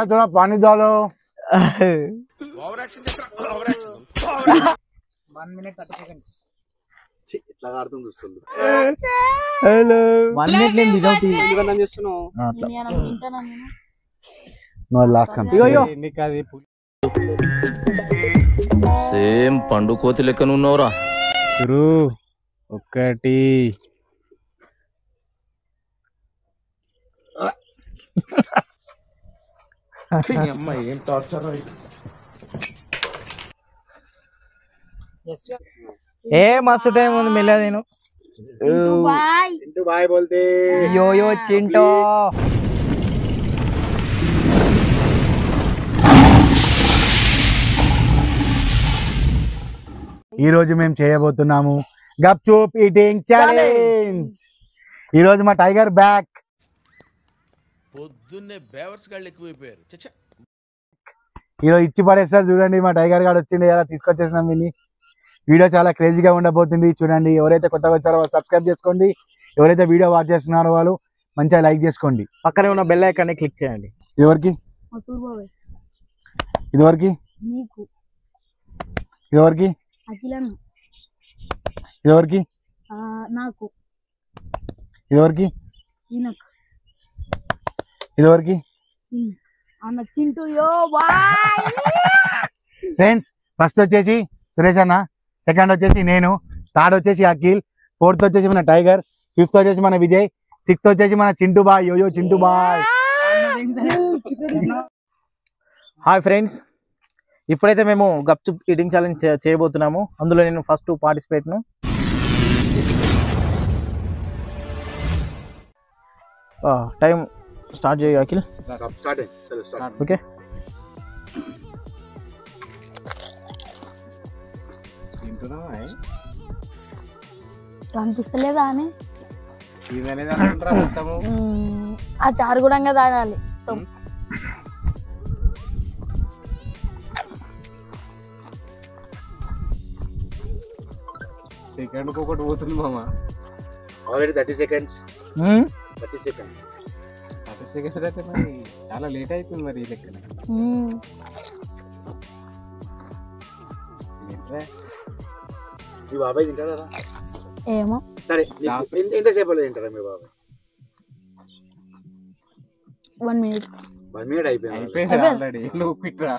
थोड़ा पानी डालो 1 minute 30 seconds. ఇట్లా ఆడుతుంది చూస్తుంది. హలో 1 minute నేను వితౌట్ ఎందుకన్నా చేస్తున్నావు నో లాస్ట్ కమ్ అయ్యో సేమ్ పండు కోతి లెక్కన ఉన్నవరా గురు ఒకటి అమ్మ ఏం టార్చర్ ఏ మస్తు టైం ఉంది మెల్ల నేను చింటూ బాయ్ బోల్తే యో యో చింటో ఈ రోజు మేము చేయబోతున్నాము గప్చుప్ ఈటింగ్ ఛాలెంజ్. ఈ రోజు మా టైగర్ బ్యాక్. పొద్దున్నే బేవర్స్ గాళ్ళు ఎక్కువైపోయారు. ఈరోజు ఇచ్చి పడేస్తారు చూడండి. మా టైగర్ గారు వచ్చిండే ఎలా తీసుకొచ్చేసినాం వీళ్ళని. వీడియో చాలా క్రేజీగా ఉండబోతుంది చూడండి. ఎవరైతే కొత్తగా వచ్చారో వాళ్ళు సబ్స్క్రైబ్ చేసుకోండి. ఎవరైతే వీడియో వాచ్ చేస్తున్నారో వాళ్ళు మంచిగా లైక్ చేసుకోండి. పక్కనే ఉన్న బెల్ ఐకాన్ క్లిక్ చేయండి. ఇదివరకు ఇదివరకు ఇదివరకు ఇదివరకు ఇదివరకు ఇదివరకు ఫ్రెండ్స్ ఫస్ట్ వచ్చేసి సురేష్ అన్న, సెకండ్ వచ్చేసి నేను, థర్డ్ వచ్చేసి అఖిల్, ఫోర్త్ వచ్చేసి మన టైగర్, ఫిఫ్త్ వచ్చేసి మన విజయ్, సిక్స్త్ వచ్చేసి మన Chintu boy. Yo yo Chintu boy. Hi friends, ఇప్పుడైతే మేము గప్చుప్ ఈటింగ్ ఛాలెంజ్ చేయబోతున్నాము. అందులో నేను ఫస్ట్ పార్టిసిపేట్ను. టైం స్టార్ట్ చేయ అఖిల్. ఓకే కనిపిస్తలేదా అని ఆ చారు కూడా తాగాలి. సెకండ్ ఒకటి పోతుంది మామ. Already 30 seconds. 30 seconds. 30 seconds అయితే మరి చాలా లేట్ అవుతుంది మరి ఈ లెక్కన. మీ బాబాయ్ తింటారా? ఏమో సరే ఎంతసేపు తింటారా మీ బాబాయ్? 1 minute. 1 minute అయిపోయింది ఆల్రెడీ. నువ్వు పిట్రా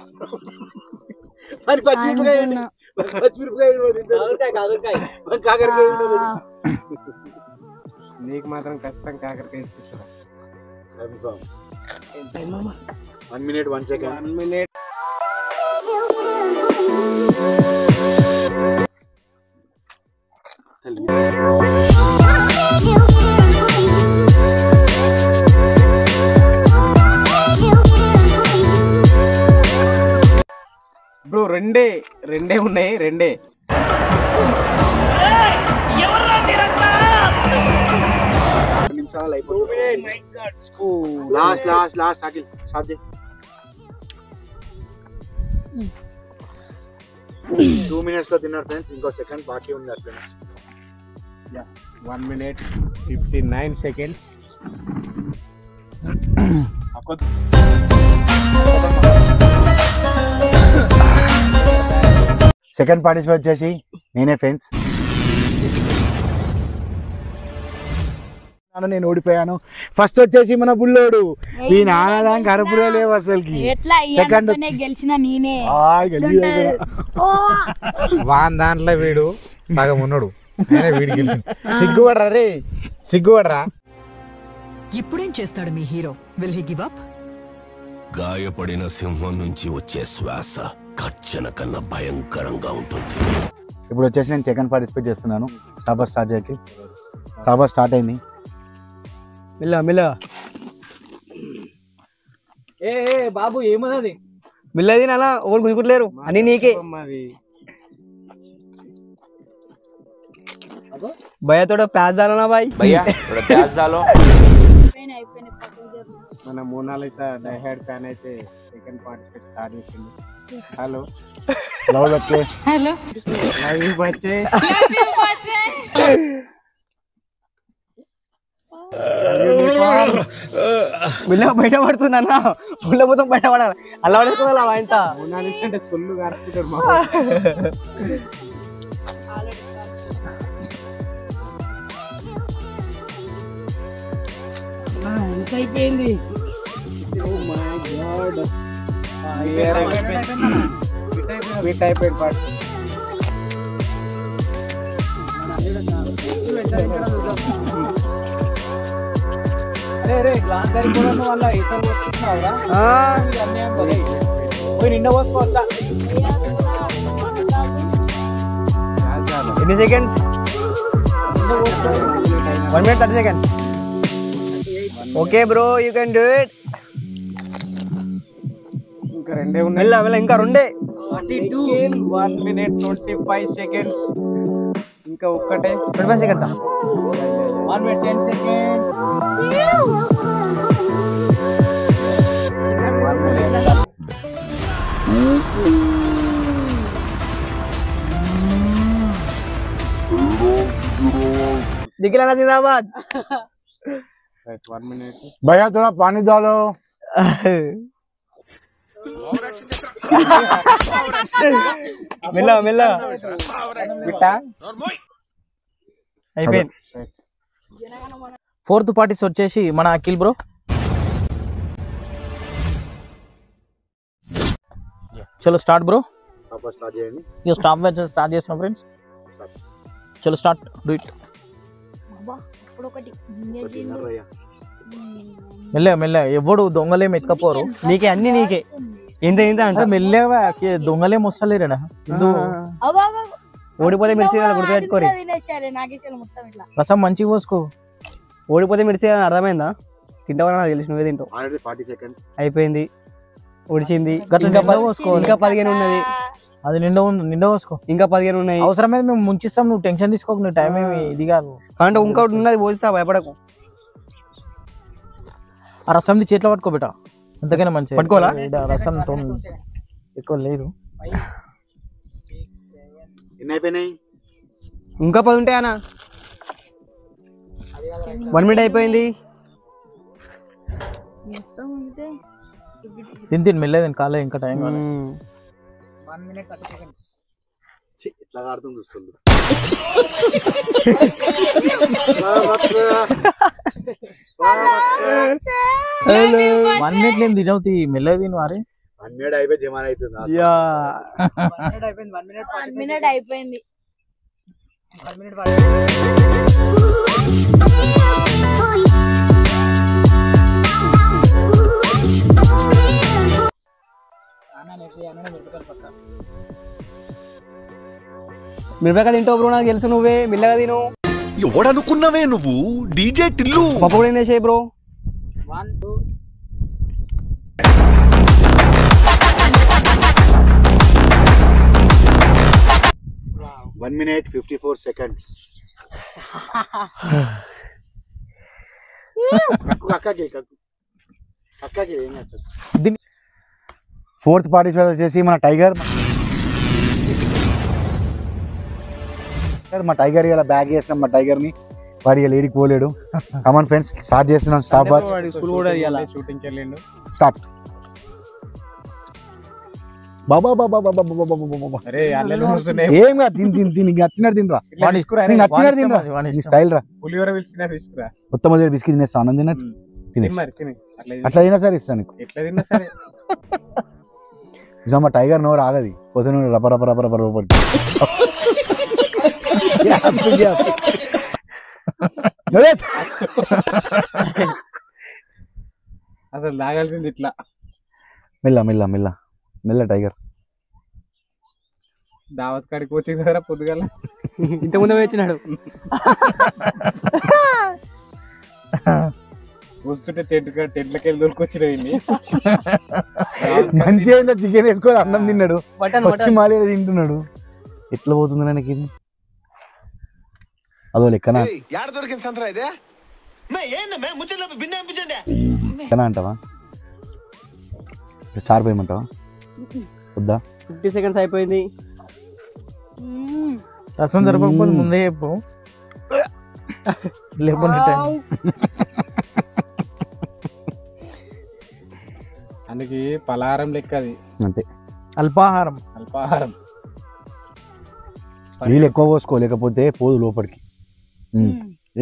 నీకు మాత్రం ఖచ్చితంగా కాకరకాయ ఇప్పిస్తారా? 1 minute 1 second. 1 minute. బ్రో రెండే ఉన్నాయి. రెండే నిమిషాలు అయిపోయింది. లాస్ట్ అఖిల్ స్టార్ట్ చేయి. 2 minutes లో తిన్నారు ఫ్రెండ్స్. ఇంకో సెకండ్ బాకీ ఉంది అట్లా. 1 minute 59 seconds. సెకండ్ పార్టిసిపేట్ వచ్చేసి నేనే ఫ్రెండ్స్. నేను ఓడిపోయాను. ఫస్ట్ వచ్చేసి మన బుల్లోడు. ఈ నాన్నదానికి అరుపులే లేవు అసలుకి. సెకండ్ గెలిచిన నేనే. వాన్ దాంట్లో వీడు సగం ఉన్నాడు. వీడికి సిగ్గుపడరా రే, సిగ్గుపడరా. ఇప్పుడేం చేస్తాడు మీ హీరో? Will he give up? గాయపడిన సింహం నుంచి వచ్చే శ్వాస కర్చన కన్నా భయంకరంగా ఉంటుంది. ఇప్పుడు వచ్చేసి నేను సెకండ్ పార్టిసిపేట్ చేస్తున్నాను. సాబర్ స్టార్ట్ చేయకి. సాబర్ స్టార్ట్ అయింది. మిల్ల ఏ బాబు ఏమన్నది? మిల్లది అలా ఓరు గుంజుకుంటలేరు అని నీకే. भैया थोड़ा प्याज डालो ना भाई. भैया थोड़ा प्याज डालो. మన మోనాలిసా డై హెడ్ ఫ్యాన్ అయితే సెకండ్ పార్టిసిపేట్ స్టార్ట్ చేసింది. హలో లవ్ లక్కే. హలో లవ్ యూ బచ్చే. మెల్ల బయట పడుతుంది అన్న పుల్ల మొత్తం బయట పడాలి అలా పడుతుంది ఆయన అంటే సొల్లు కారుకుంటారు ఎంత అయిపోయింది అయిపోయింది పాటు అరే గ్లాస్ సరిపోవడం వల్ల ఇతరులు వస్తున్నావురా అన్యాయం కదా పోయి నిండా పోసుకోవచ్చా ఎన్ని seconds 1 minute 30 seconds okay bro you can do it ఇంకా రెండే ఉన్నాయి మెల్ల ఇంకా రెండే 1 minute 25 seconds ఇంకా ఒక్కటే 25 seconds 1 minute 10 seconds निकला जिंदाबाद 1 minute भैया थोड़ा पानी डालो मिला मिला बिटा అయిపోయింది ఫోర్త్ పార్టీస్ వచ్చేసి మన అఖిల్ బ్రో. చలో స్టార్ట్ బ్రో. ఇక స్టాప్ మ్యాచ్ స్టార్ట్ చేస్తున్నాం ఫ్రెండ్స్. చలో స్టార్ట్ డూ ఇట్. మెల్లగా మెల్లగా ఎవడు దొంగలేం ఎత్తుకపోరు. నీకే అన్ని నీకే ఇంత ఇంత అంటే మెల్లగా దొంగలేం వస్తలేరా. ఓడిపోతే మిర్చి గుర్తుపెట్టుకోరు. రసం మంచిగా పోసుకో. ఓడిపోతే మిర్చి అర్థమైందా? తింటావని నాకు తెలిసి నువ్వే తింటావు. అయిపోయింది ఒడిచింది. ఇంకా 15 ఉన్నది. అది నిండా పోసుకో. ఇంకా 15 ఉన్నాయి. అవసరమైతే మేము ముంచిస్తాం, నువ్వు టెన్షన్ తీసుకోకు. నువ్వు టైం ఏమి ఇది కాదు. అంటే ఇంకోటి ఉన్నది పోస్తా, భయపడకు. ఆ రసం చేతిలో పట్టుకోబెట్ట, ఎంతకైనా మంచిది. పట్టుకోవాలా? రసం ఎక్కువ లేదు. ఇంకా 10 ఉంటాయి అన్న. 1 minute అయిపోయింది. తిని మెల్లది కాలే, ఇంకా టైం 1 minute 30 seconds. ఎట్లా ఆడుతుంది చూస్తుంది. 1 minute ఏం తినవుతాయి, మెల్లది తిను. అరే 1 minute అయిపోయి జమాన్ అవుతుంది. 1 minute అయిపోయింది. మిరపకాయలు తింటావు బ్రో, నాకు తెలుసు. నువ్వే మెల్లగా తిను. ఎవడనుకున్నావే నువ్వు? డీజే టిల్లు. పప్పు కూడా ఏం చేసాయి bro? 1 2 1 minute 54 seconds. Fourth participate వచ్చేసి మన టైగర్. మా టైగర్ ఇలా బ్యాగ్ చేసినాం. మా టైగర్ ని వాడి లేడికి పోలేడు. కమన్ ఫ్రెండ్స్, స్టార్ట్ చేస్తున్నాం. Stop watch. స్టార్ట్. బాబా బాబా బాబా బాబా ఏం కాదు, తిని నచ్చినట్టు తినరా. నచ్చినట్టు తినరా, నీ స్టైల్ రా. మొత్తం మొదటి బిస్కెట్ తినేస్తా, ఆనందం తిన్నట్టు తినేసి అట్లా తిన్నా సరే ఇస్తాను నీకు. నిజామా టైగర్ నోరు ఆగది, పోతే నువ్వు రప రప రప రప రూపడి. అసలు లాగాల్సింది ఇట్లా. మెల్ల మెల్ల మెల్ల మెల్ల టైగర్. దావత్ కాడికి పోతే కదరా పొద్దుగల. ఇంత ముందే వచ్చినాడు. వస్తుంటే టెంట్లకి వెళ్ళి దొరికొచ్చినాయి. మంచిగా చికెన్ వేసుకొని అన్నం తిన్నాడు, వచ్చి మాలి తింటున్నాడు. ఎట్లా పోతుంది నాకు ఇది? అదో లెక్కనా అంటావా? చారిపోయమంటావా? వద్దా? 50 seconds అయిపోయింది. రసం జరపకపోతే ముందే చెప్పు, లేకపోతే టైం. అందుకే పలహారం లెక్క అది అంతే. అల్పాహారం. అల్పాహారం. నీళ్ళు ఎక్కువ పోసుకో, లేకపోతే పోదు లోపలికి.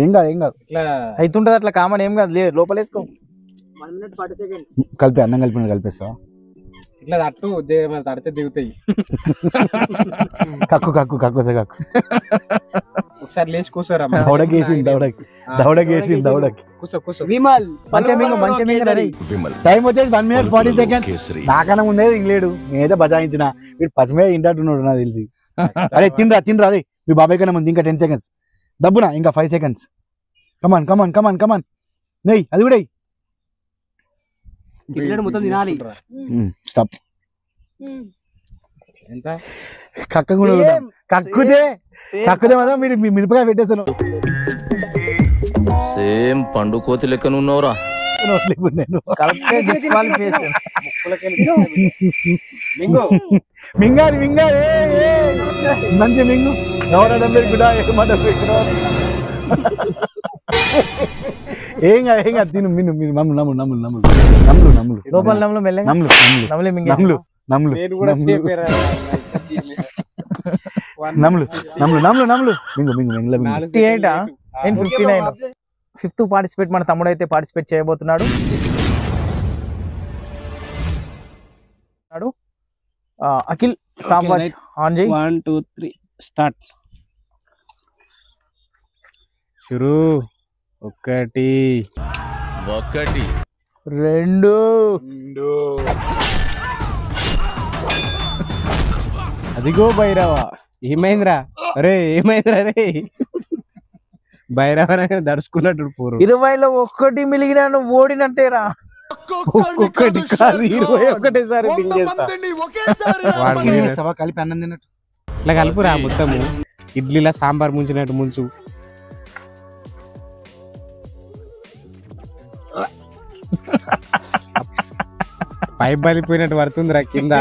ఏం కాదు ఏం కాదు, ఇట్లా అవుతుంటది అట్లా కామన్, ఏం కాదు, లోపల వేసుకో. 1 minute 40 seconds. కలిపి అన్నం కలిపేస్తావా? ఇట్లా తట్టు తడితే దిగుతాయి. కక్కు కక్కు కక్కు కక్కు. ఒకసారి లేచి కూర్చోరా. దౌడకేసి కూర్చో కూర్చో. విమల్ మంచిగా మింగు రెడీ. టైం వచ్చేసి 1 minute 40 seconds. నాకన్నా ఉండేది ఇంగ్లేడు, నేనైతే బజాయించిన. వీడు పచ్చమే ఇంటాడున్నాడు నాకు తెలిసి. అరే తినరా అరే, మీ బాబాయ్ కన్నా ముందు ఇంకా 10 seconds. దబ్బునా ఇంకా 5 seconds. కమాన్ కమాన్ కమాన్ కమాన్. నెయ్యి అది కూడా మొత్తం తినాలి. స్టాప్. ఎంత కక్కుతే మాత్రం మీరు మిరపకాయ పెట్టేస్తాను. సేమ్ పండు కోతి లెక్కనున్నావురా. మింగాలి మంచి మింగు. ఏం కాదు తిను. మీరు నమ్ములు లోపల నమ్ములు మెల్లగా నమ్ములు మింగే. నమ్ములు మింగు 58 నేను 59. 5th పార్టిసిపేట్ మన తమ్ముడు అయితే పార్టిసిపేట్ చేయబోతున్నాడు. అఖిల్ స్టాప్ వాచ్ ఆన్ చేయి. 1 2 3 స్టార్ట్. షురు. 1 2 అదిగో భైరవ. ఏమైందిరా రే భైరవ దడుచుకున్నట్టు పూర్వం. 20లో 1 మిలిగిన నువ్వు ఓడినట్టేరా. ఒక్కొక్కటి కాదు 21 సారి కలిపి అన్నం తిన్నట్టు ఇట్లా కలుపురా మొత్తము. ఇడ్లీలా సాంబార్ ముంచినట్టు ముంచు. పైప్ బలిపోయినట్టు పడుతుందిరా కింద.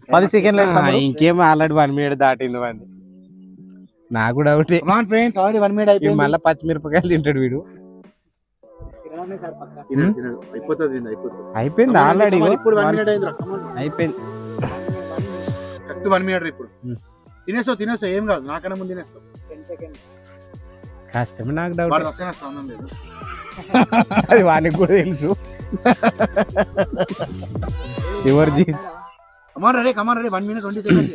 పది సెకండ్లు ఇంకేం ఆల్రెడీ 1 minute దాటింది మంది. నాకు డౌట్. మళ్ళీ పచ్చిమిరపకాయలు తింటాడు వీడు. అయిపోయింది ఆల్రెడీ. అయిపోయింది. తినేస్తావు ఏం కాదు, నాకన్నా ముందు తినేస్తావు. కష్టమే. నాకు డౌట్ అది వానికి కూడా తెలుసు. ఎవరు కమాన్ రెడీ 1 minute 20 seconds.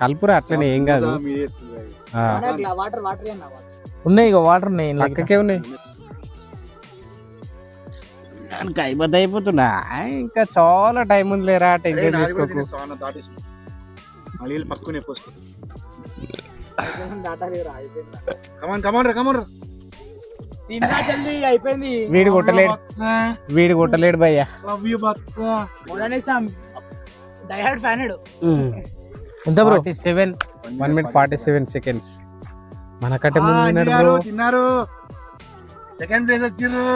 కలుపురా అట్లనే ఏం కాదు. ఉన్నాయి ఇక వాటర్ ఉన్నాయి పక్కకే ఉన్నాయి. అయిపోతున్నా ఇంకా చాలా టైం ఉంది లేరా. టెన్షన్ తీసుకోకు. వీడు కొట్టలేడు భయ్యా. ఎంత బ్రో? 1 minute 47 seconds. మనకంటే ముందు తిన్నారు. సెకండ్ ప్లేస్ వచ్చిర్రు.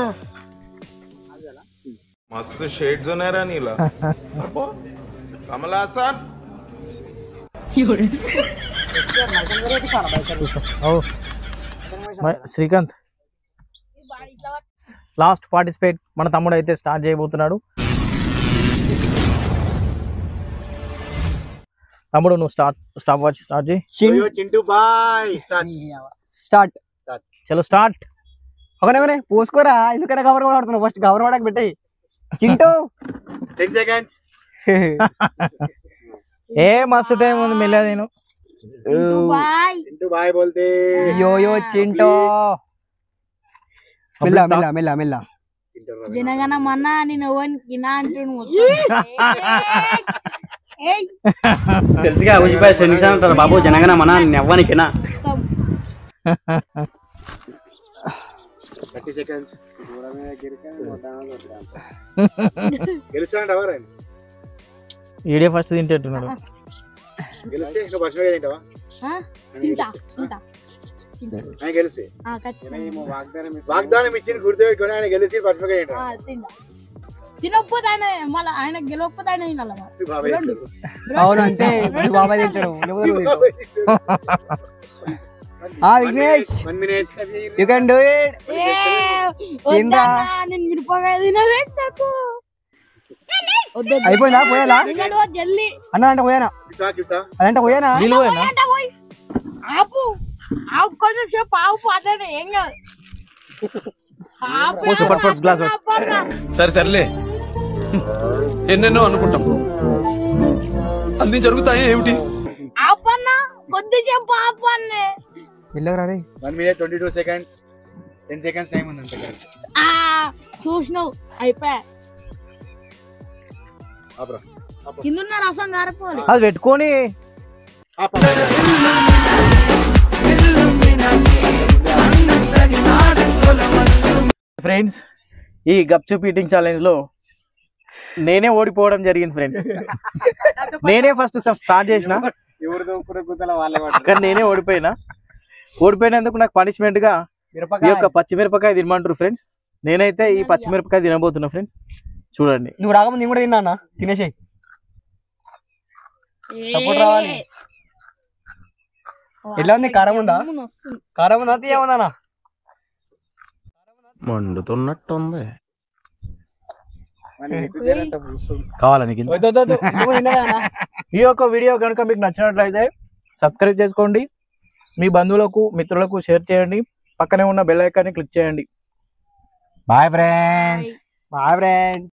मस्त शेड जो नाही राणीला कमला हसन శ్రీకాంత్ లాస్ట్ పార్టిసిపేట్ మన తమ్ముడు అయితే స్టార్ట్ చేయబోతున్నాడు. తమ్ముడు నువ్వు స్టాప్ వాచ్ స్టార్ట్ చేయి. Chintu boy start. చలో స్టార్ట్. ఒకనే పోసుకోరా. ఎందుకైనా కవర్ వాడుతున్నావు. ఫస్ట్ కవర్ వాడక పెట్టాయి. చింటూ 10 seconds. ఏ మస్తు టైం ఉంది మెల్లగా నేను. చింటూ బాయ్ బోల్తే యో చింటూ. మెల్ల జనగణ మన నేను ఓన్కి నా అంటును. తెలుసుగా ఊసిపోయి శనిసారి అంటారు బాబు. జనగణ మన ఎవ్వనికినా 30 seconds. ఈడే ఫస్ట్ తింటున్నాడు. వాగ్దానం ఇచ్చిన గుర్తుపెట్టుకుని ఆయన గెలిచి పచ్చిమిరపకాయ తినకపోతే ఆయన మళ్ళీ ఆయన గెలవకపోతే ఆయన అవును అంటే బాబాయ్ తింటాడు. Vignesh 1 minute. You can do it తిందా నేను మిరపకాయ తినబెట్టు నాకు అయిపోయిందా పోయాలా జల్లి అన్న అంటే పోయానా అదంటే పోయానా వీళ్ళు పోయినా ఆపు ఆపు కొంచెం సేపు ఆపు అట్లనే ఏం కాదు ఆపు, సూపర్ ఫుడ్ గ్లాస్ ఆపు అన్న. సరే తరలే ఎన్నెన్నో అనుకుంటాం అన్ని జరుగుతాయి ఏమిటి ఆపు అన్న కొద్దిసేపు ఆపు అన్నే వెళ్ళరా రే 1 minute 22 seconds. 10 seconds టైం ఉంది అంతే. చూసినావు అయిపోయా ఆపరా. కింద రసం గారిపోవాలి అది పెట్టుకొని ఫ్రెండ్స్ ఈ గప్చుప్ ఈటింగ్ ఛాలెంజ్ లో నేనే ఓడిపోవడం జరిగింది ఫ్రెండ్స్. నేనే ఫస్ట్ స్టార్ట్ చేసిన ఎవరిదో గుద్దల వాళ్ళే కానీ నేనే ఓడిపోయినందుకు నాకు పనిష్మెంట్ గా ఈ యొక్క పచ్చిమిరపకాయ తినమంటారు ఫ్రెండ్స్. నేనైతే ఈ పచ్చిమిరపకాయ తినబోతున్నా ఫ్రెండ్స్. చూడండి నువ్వు రాకముందు నేను కూడా తిన్నా అన్న తినేసేయి సపోర్ట్ రావాలి ఎలా ఉంది కారం ఉందా తీయమన్నా మండుతున్నట్టుంది. కావాలా నీకు? ఈ యొక్క వీడియో కనుక మీకు నచ్చినట్లయితే సబ్స్క్రైబ్ చేసుకోండి, మీ బంధువులకు మిత్రులకు షేర్ చేయండి, పక్కనే ఉన్న బెల్ ఐకాన్ని క్లిక్ చేయండి. Bye friends. Boy friend